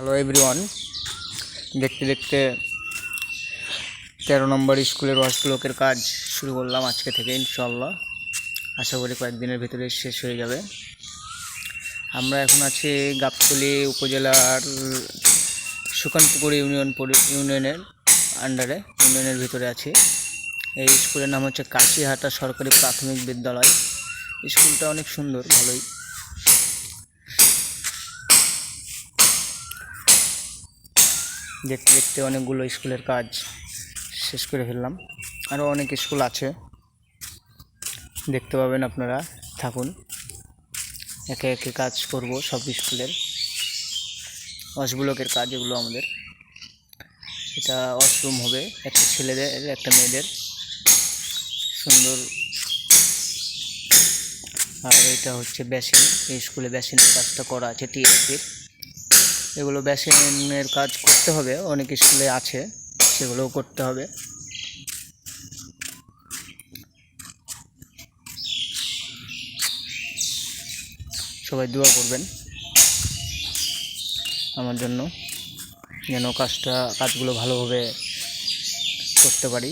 Hello everyone, দেখতে দেখতে 13 নম্বর স্কুলের ওয়াশ ব্লকের কাজ শুরু করলাম আজকে থেকে। ইনশাআল্লাহ আশা করি কয়েকদিনের ভিতরে শেষ হয়ে যাবে। আমরা এখন আছি গাবতলী উপজেলার সুকানপুকুর ইউনিয়নের আন্ডারে, ইউনিয়নের ভিতরে আছি। এই স্কুলের নাম হচ্ছে কাশিহাটা সরকারি প্রাথমিক বিদ্যালয়। স্কুলটা অনেক সুন্দর, ভালোই। দেখতে দেখতে অনেকগুলো স্কুলের কাজ শেষ করে ফেললাম। আরও অনেক স্কুল আছে, দেখতে পাবেন আপনারা। থাকুন, একে একে কাজ করব সব স্কুলের ওয়াশ ব্লকের কাজ। এগুলো আমাদের, এটা ওয়াশরুম হবে, একটা ছেলেদের একটা মেয়েদের, সুন্দর। আর এটা হচ্ছে বেসিন। এই স্কুলে বেসিনের কাজটা করা আছে টিএসপির। এগুলো বেসিনের কাজ করতে হবে, অনেক স্কুলে আছে, সেগুলোও করতে হবে। সবাই দোয়া করবেন আমার জন্য, যেন কাজগুলো ভালোভাবে করতে পারি।